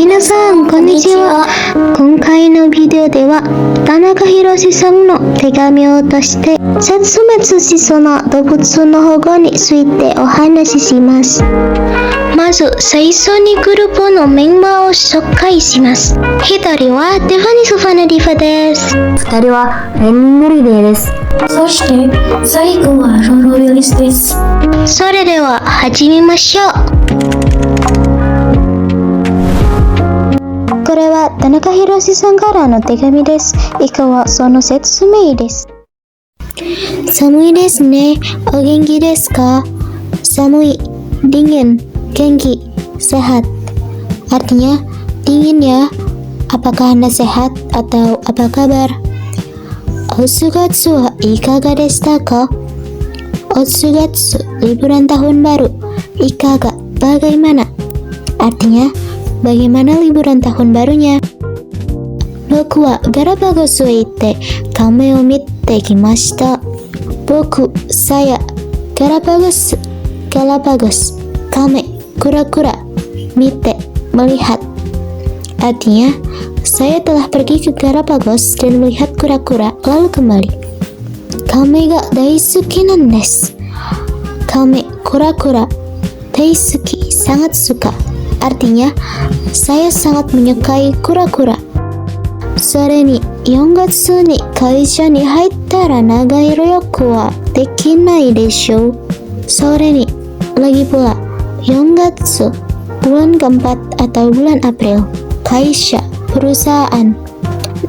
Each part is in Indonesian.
皆さん、こんにちは。今回のビデオでは、田中宏さんの手紙を通して、絶滅しそうな動物の保護についてお話しします。まず、最初にグループのメンバーを紹介します。一人はティファニス・ファナディファです。二人はレングリデーです。そして最後はロロウィリスです。それでは始めましょう。これは田中宏さんからの手紙です。以下はその説明です。寒いですね。お元気ですか? Samui, dingin, genki, sehat. Artinya, dingin ya. Apakah Anda sehat atau apa kabar? Otsugatsu wa ikaga deshita ka? Otsugatsu, liburan tahun baru. Ikaga, bagaimana? Artinya, bagaimana liburan tahun barunya? Boku wa Galapagos e itte kame o mitte kimashita. Boku, saya, Galapagos, kame, kura-kura, mitte, melihat. Artinya, saya telah pergi ke Galapagos dan melihat kura-kura lalu kembali. Kame ga daisuki nan desu. Kame, kura-kura, daisuki, sangat suka. Artinya, saya sangat menyukai kura-kura. Sore ni 4月に会社に入ったら長い旅行はできないでしょう。それに lagi pula 4月 bulan keempat atau bulan April. Kaisha, perusahaan.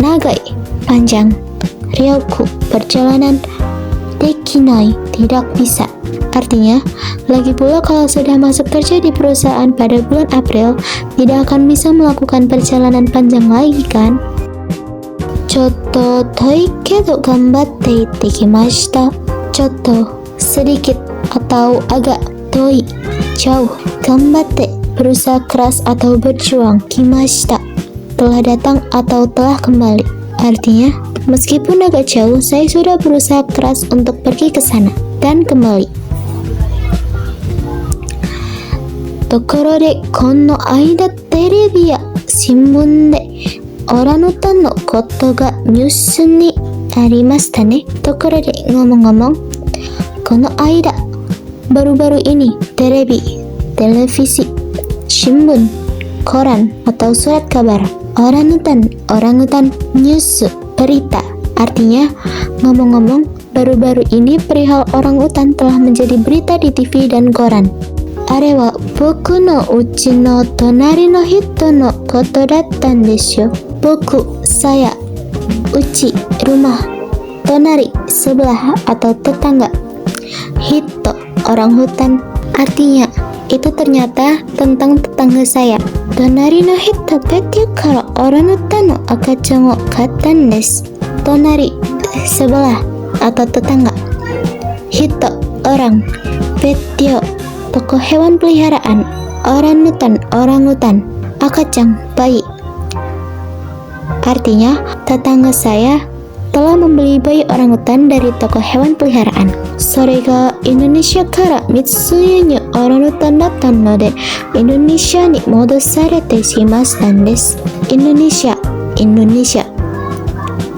Nagai, panjang. Ryoku, perjalanan. Dekinai, tidak bisa. Artinya, lagi pula kalau sudah masuk kerja di perusahaan pada bulan April, tidak akan bisa melakukan perjalanan panjang lagi kan? Chotto toi kedo gambatte itte kimashita. Chotto, sedikit atau agak. Toi, jauh. Gambatte, berusaha keras atau berjuang. Kimashita, telah datang atau telah kembali. Artinya, meskipun agak jauh, saya sudah berusaha keras untuk pergi ke sana dan kembali. Tokoro de kono aida terebi ya shinbun de orangutan no koto ga news ni arimashita ne. Tokoro de, ngomong-ngomong, kono aida, baru-baru ini, terebi, televisi, shimbun, koran atau surat kabar, orangutan, news, berita. Artinya, ngomong-ngomong, baru-baru ini perihal orangutan telah menjadi berita di TV dan koran. Are wa boku no uchi no tonari no hito no koto dattan desu yo. Boku, saya, uchi, rumah, tonari, sebelah atau tetangga, hito, orang hutan. Artinya, itu ternyata tentang tetangga saya. Tonari no hito petyo kara orangutan no akachan o kattan desu. Tonari, sebelah atau tetangga. Hito, orang. Petyo, toko hewan peliharaan. Orangutan. Akachan, bayi. Artinya, tetangga saya telah membeli bayi orangutan dari toko hewan peliharaan. Sore ga Indonesia kara Mitsuya ni orangutan dattan node Indonesia ni modosarete shimashita desu. Indonesia.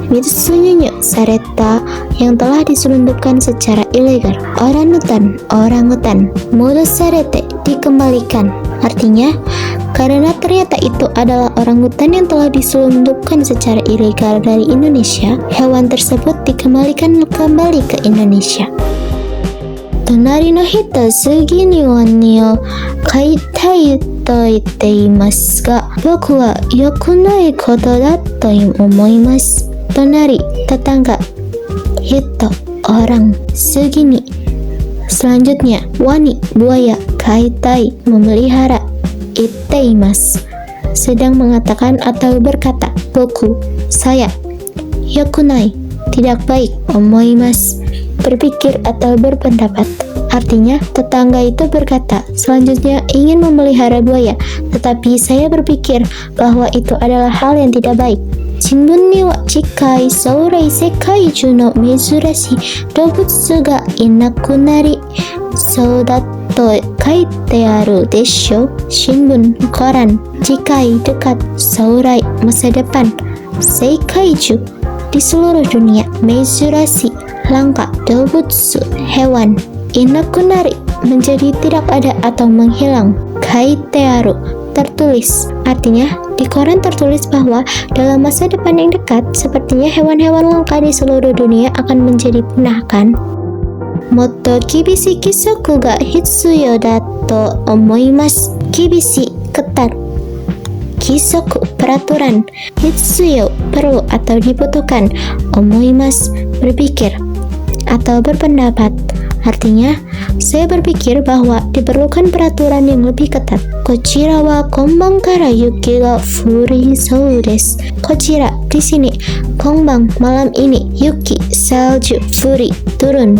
Mitsuya ni sareta, yang telah diselundupkan secara ilegal. Orangutan. Modosarete, dikembalikan. Artinya, karena ternyata itu adalah orangutan yang telah diselundupkan secara ilegal dari Indonesia, hewan tersebut dikembalikan kembali ke Indonesia. Tonari no hito sugi ni wani o kaitai to itte imasu ga, boku wa yoku nai koto da to omoimasu. Tonari, tetangga. Hito, orang. Sugi ni, selanjutnya. Wani, buaya. Kaitai, memelihara. Itteimasu, sedang mengatakan atau berkata. Boku, saya. Yokunai, tidak baik. Omoimasu, berpikir atau berpendapat. Artinya, tetangga itu berkata, selanjutnya ingin memelihara buaya, tetapi saya berpikir bahwa itu adalah hal yang tidak baik. Shinbun ni wa chikai sourai sekai juu no mezurashi doubutsu ga inakunari soudatta と書いてあるでしょ。新聞、koran, cikai, dekat, saurai, masa depan, seikaiju, di seluruh dunia, mezurashi, langka, doubutsu, hewan, inakunari, menjadi tidak ada atau menghilang, kaitearu, tertulis. Artinya, di koran tertulis bahwa dalam masa depan yang dekat, sepertinya hewan-hewan langka di seluruh dunia akan menjadi punah kan? Motto kibishi kisoku ga hitsuyo da to omoimasu. Kibishi, ketat. Kisoku, peraturan. Hitsuyo, perlu atau dibutuhkan. Omoimasu, berpikir atau berpendapat. Artinya, saya berpikir bahwa diperlukan peraturan yang lebih ketat. Kochira wa konban kara yuki ga furisou desu. Kochira, di sini. Konban, malam ini. Yuki, salju. Furi, turun.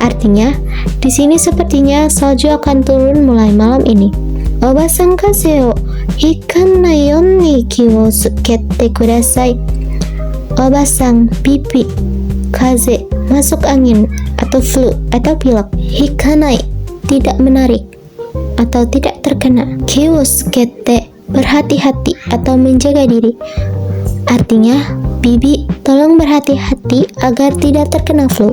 Artinya, di sini sepertinya salju akan turun mulai malam ini. Obasan kaze o hikanai yo ni ki wo tsukete kudasai. Obasan, pipi. Kaze, masuk angin atau flu atau pilek. Hikanai, tidak menarik atau tidak terkena. Ki wo tsukete, berhati-hati atau menjaga diri. Artinya, bibi, tolong berhati-hati agar tidak terkena flu.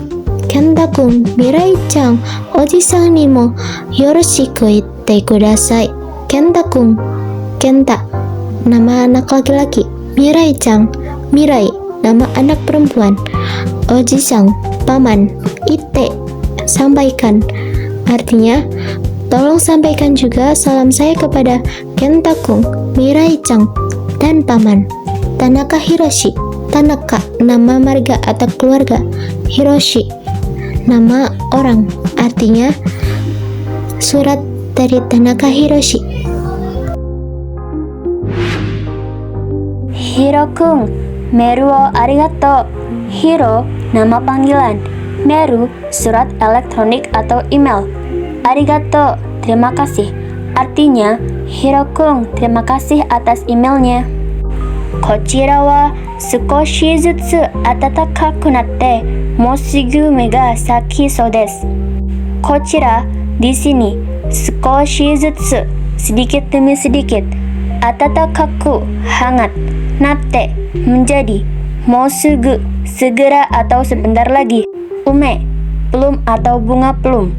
Kenta-kun, Mirai-chan, Oji-san ni mo yoroshiku itte kudasai. Kenta-kun, Kenta, nama anak laki-laki. Mirai-chan, Mirai, nama anak perempuan. Oji-san, paman. Itte, sampaikan. Artinya, tolong sampaikan juga salam saya kepada Kenta-kun, Mirai-chan, dan paman. Tanaka Hiroshi, Tanaka, nama marga atau keluarga. Hiroshi, nama orang. Artinya, surat dari Tanaka Hiroshi. Hiro-kun, meru wo arigato. Hiro, nama panggilan. Meru, surat elektronik atau email. Arigato, terima kasih. Artinya, Hiro-kun, terima kasih atas emailnya. Kochira wa sukoshi zutsu atakaku natte mo sugu me ga sakisou desu. Kochira, di sini. Sukoshi zutsu, sedikit demi sedikit. Atakaku, hangat. Natte, menjadi. Mo sugu, segera atau sebentar lagi. Ume, plum atau bunga plum.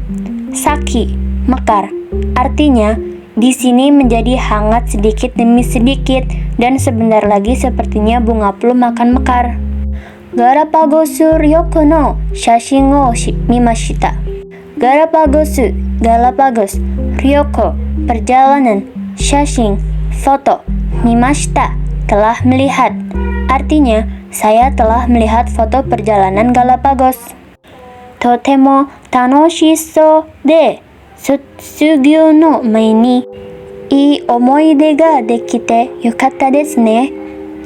Saki, mekar. Artinya, di sini menjadi hangat sedikit demi sedikit dan sebentar lagi sepertinya bunga plum akan mekar. Galapagosu Ryoko no shashin o mimashita. Galapagos, Galapagos, Ryoko, perjalanan, shashin, foto, mimashita, telah melihat. Artinya, saya telah melihat foto perjalanan Galapagos. Totemo tanoshishou de Sutsugyou no mae ni ii omoide ga dekite yokatta desu ne.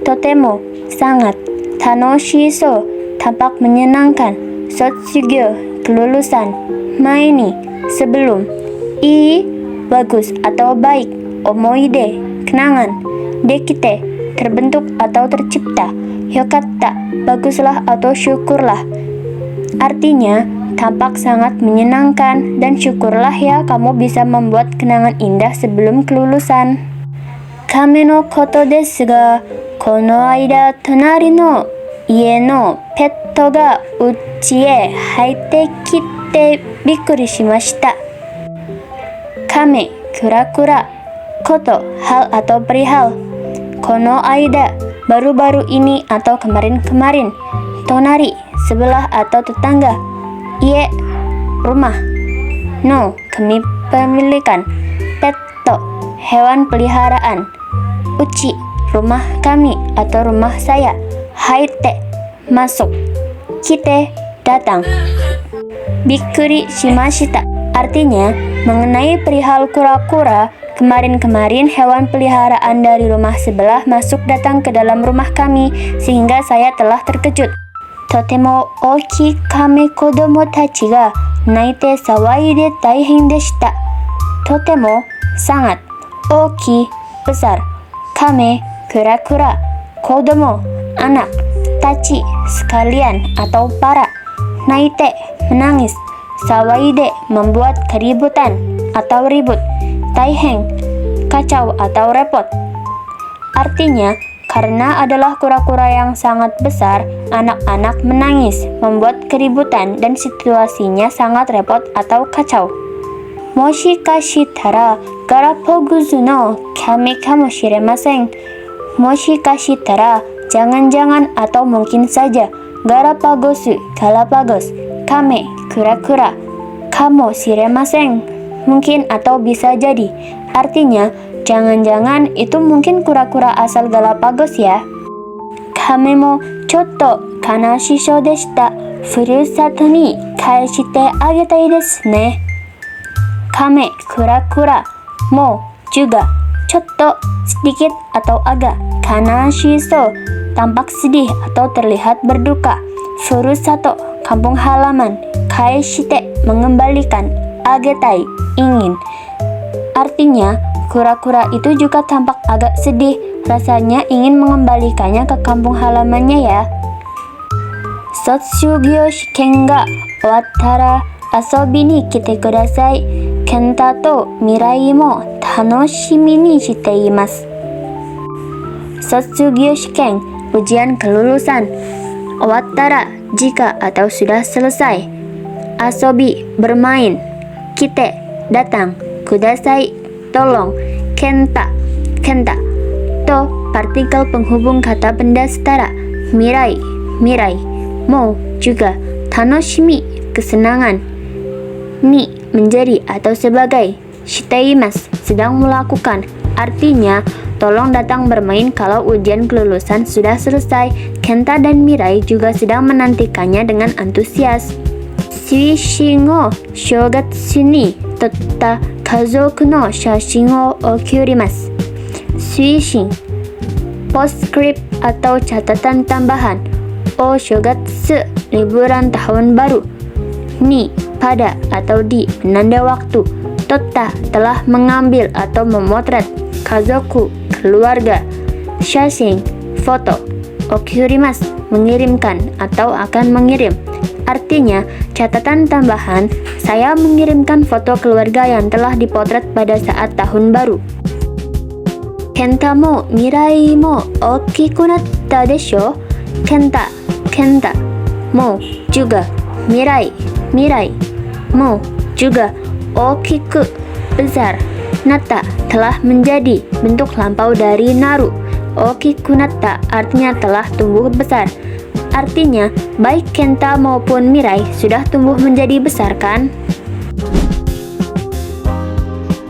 Totemo, sangat. Tanoshishou, tampak menyenangkan. Sutsugyou, kelulusan. Mae ni, sebelum. Ii, bagus atau baik. Omoide, kenangan. Dekite, terbentuk atau tercipta. Yokatta, baguslah atau syukurlah. Artinya, tampak sangat menyenangkan dan syukurlah ya kamu bisa membuat kenangan indah sebelum kelulusan. Kame no koto desu ga, kono aida tonari no ie no petto ga uchi e haite kitte bikkuri shimashita. Kame, kura-kura. Koto, hal atau perihal. Kono aida, baru-baru ini atau kemarin-kemarin. Tonari, sebelah atau tetangga. Ie, rumah. No, kepemilikan. Petto, hewan peliharaan. Uchi, rumah kami atau rumah saya. Haite, masuk. Kite, datang. Bikkuri shimashita, artinya mengenai perihal kura-kura. Kemarin-kemarin hewan peliharaan dari rumah sebelah masuk datang ke dalam rumah kami sehingga saya telah terkejut. Totemo ookii kame kodomo tachi ga naite sawaide taihen deshita. Totemo, sangat. Ookii, besar. Kame, kura-kura. Kodomo, anak. Tachi, sekalian atau para. Naite, menangis. Sawaide, membuat keributan atau ribut. Taiheng, kacau atau repot. Artinya, karena adalah kura-kura yang sangat besar, anak-anak menangis, membuat keributan dan situasinya sangat repot atau kacau. Moshikashitara Galapagos no kame kamoshiremasen. Moshikashitara, jangan-jangan atau mungkin saja. Galapagos, kame, kura-kura. Kamoshiremasen, mungkin atau bisa jadi. Artinya, jangan-jangan itu mungkin kura-kura asal Galapagos ya. Kame mo chotto kanashishou deshita. Furusato ni kaeshite agetai desu ne. Kame, kura-kura. Mo, juga. Chotto, sedikit atau agak. Kanashishou, tampak sedih atau terlihat berduka. Furusato, kampung halaman. Kaeshite, mengembalikan. Agetai, ingin. Artinya, kura-kura itu juga tampak agak sedih, rasanya ingin mengembalikannya ke kampung halamannya ya. Sotsugyo shiken ga owattara asobi ni kite kudasai. Kenta to mirai mo tanoshimi ni shite imasu. Sotsugyo shiken, ujian kelulusan. Owattara, jika atau sudah selesai. Asobi, bermain. Kite, datang. Kudasai, tolong. Kenta, to partikel penghubung kata benda setara. Mirai, mo, juga. Tanoshimi, kesenangan. Ni, menjadi atau sebagai. Shiteimasu, sedang melakukan. Artinya, tolong datang bermain kalau ujian kelulusan sudah selesai. Kenta dan Mirai juga sedang menantikannya dengan antusias. Suishin o shougatsu ni totta kazoku no shashin o okurimasu. Suishin, postscript atau catatan tambahan. O shougatsu, liburan tahun baru. Ni, pada atau di, penanda waktu. Totta, telah mengambil atau memotret. Kazoku, keluarga. Shashin, foto. Okurimasu, mengirimkan atau akan mengirim. Artinya, catatan tambahan, saya mengirimkan foto keluarga yang telah dipotret pada saat tahun baru. Kenta mo mirai mo okiku natta desho. Kenta, mo, juga. Mirai, mo, juga. Okiku, besar. Natta, telah menjadi, bentuk lampau dari naru. Okiku natta, artinya telah tumbuh besar. Artinya, baik Kenta maupun Mirai sudah tumbuh menjadi besar kan?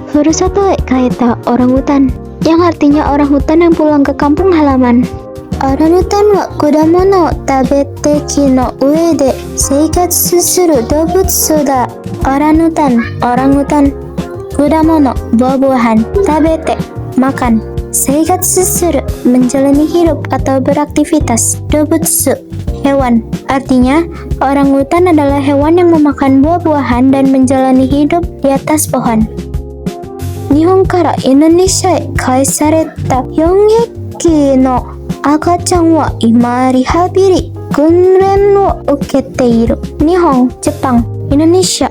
Furusato e kaeta orangutan, yang artinya orang hutan yang pulang ke kampung halaman. Orangutan wa kudamono o tabete ki no ue de seikatsu suru doubutsu da. Orangutan. Kudamono, buah-buahan. Tabete, makan. Seikatsu suru, menjalani hidup atau beraktivitas. Dobutsu, hewan. Artinya, orangutan adalah hewan yang memakan buah-buahan dan menjalani hidup di atas pohon. Nihon kara Indonesia e kaesareta 4 匹の赤ちゃんは今リハビリ訓練を受けている。Nihon, Jepang. Indonesia,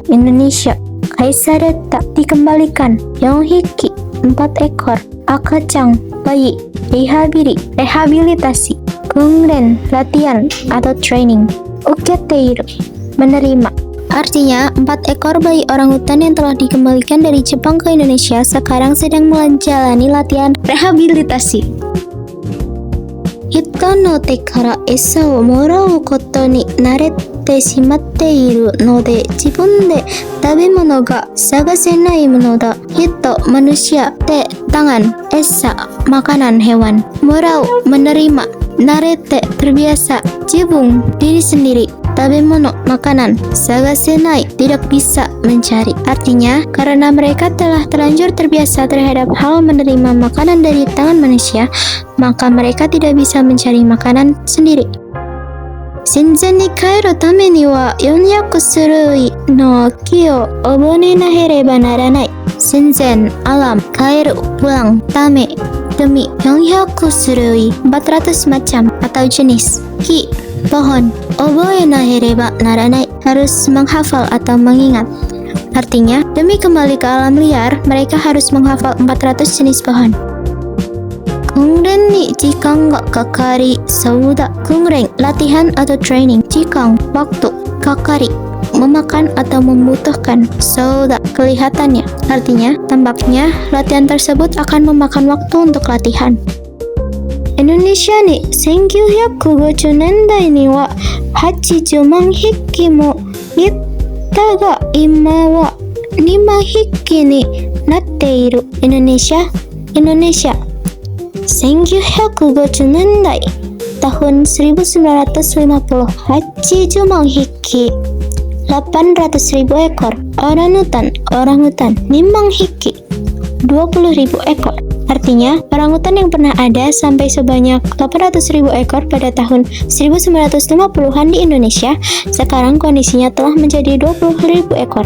kaesareta, dikembalikan. 4 ekor. Akacang, bayi. Rehabilitasi. Kungren, latihan atau training. Uketeiru, menerima. Artinya, 4 ekor bayi orangutan yang telah dikembalikan dari Jepang ke Indonesia sekarang sedang menjalani latihan rehabilitasi. Hito no te kara esa o morau koto ni narete shimatte iru node jibun de tabemono ga sagasenai mono da. Hito, manusia. Te, tangan. Esa, makanan hewan. Morau, menerima. Narete, terbiasa. Jibun, diri sendiri. Tabemono, makanan. Sagasenai, tidak bisa mencari. Artinya, karena mereka telah terlanjur terbiasa terhadap hal menerima makanan dari tangan manusia, maka mereka tidak bisa mencari makanan sendiri. Shinzen ni kaeru tame ni wa 400種類の木を覚えなければならない. Shinzen, alam. Kaeru, pulang. Tame, demi 400 surui 400 macam atau jenis ki pohon oboe nahereba naranai harus menghafal atau mengingat. Artinya, demi kembali ke alam liar, mereka harus menghafal 400 jenis pohon. Kungren ni jikan ga kakari sauda. Kungren latihan atau training. Jikan waktu. Kakari memakan atau membutuhkan. Sauda kelihatannya. Artinya, tampaknya latihan tersebut akan memakan waktu untuk latihan. Indonesia ni 1950 nendai ni wa 80 man hikki mo itta ga imma wa 5 hikki ni natteiru. Indonesia 1950 nendai tahun 1950 80 man hikki 800.000 ekor orangutan 5 hikki 20.000 ekor. Artinya, orangutan yang pernah ada sampai sebanyak 800.000 ekor pada tahun 1950-an di Indonesia, sekarang kondisinya telah menjadi 20.000 ekor.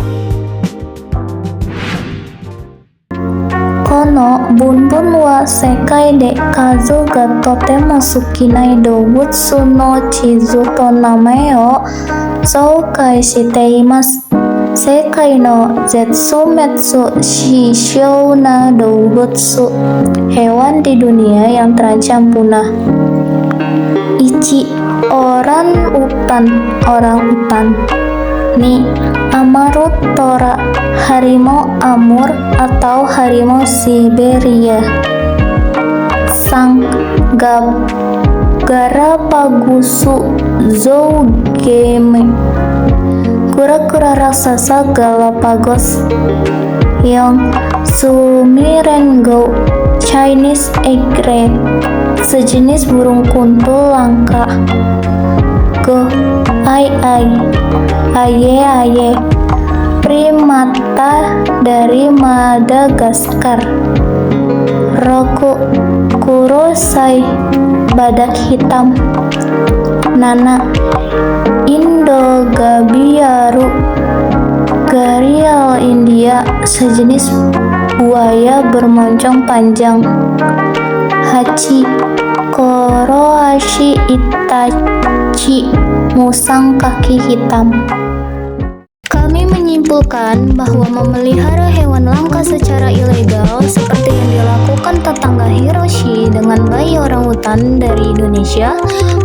Kono bunbun wa sekai de kazu ga totemo sukinai doubutsu no chizu to namae o soukai shiteimasu. Sekai no zetsumetsu shishou na doubutsu. Hewan di dunia yang terancam punah. 1. Orang utan. Ni Amarut tora, harimau Amur atau harimau Siberia. Sang Garapagusu zougeme, kura-kura raksasa Galapagos. Yang Sumirengo, Chinese egret, sejenis burung kuntul langka. Aye, primata dari Madagaskar. Kurosai, badak hitam. Nana, Indogabiaru, gharial India, sejenis buaya bermoncong panjang. Hachi, Koroashi itachi, musang kaki hitam. Kami menyimpulkan bahwa memelihara hewan langka secara ilegal seperti yang dilakukan tetangga Hiroshi dengan bayi orangutan dari Indonesia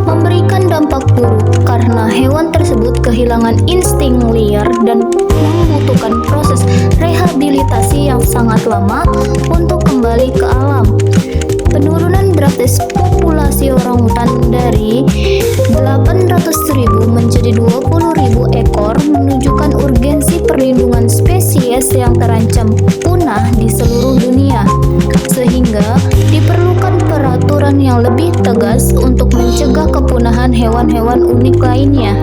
memberikan dampak buruk karena hewan tersebut kehilangan insting liar dan membutuhkan proses rehabilitasi yang sangat lama untuk kembali ke alam. Penurunan drastis populasi orangutan dari 800.000 menjadi 20.000 ekor menunjukkan urgensi perlindungan spesies yang terancam punah di seluruh dunia, sehingga diperlukan peraturan yang lebih tegas untuk mencegah kepunahan hewan-hewan unik lainnya.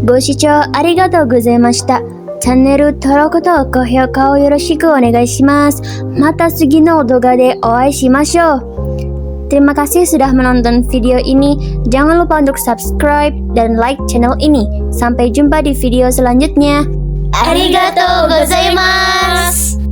Goshicou arigatou gozaimashita. チャンネル登録と高評価をよろしくお願いします。また次の動画でお会いしましょう。Terima kasih sudah menonton video ini. Jangan lupa untuk subscribe dan like channel ini. Sampai jumpa di video selanjutnya. Arigatou gozaimasu.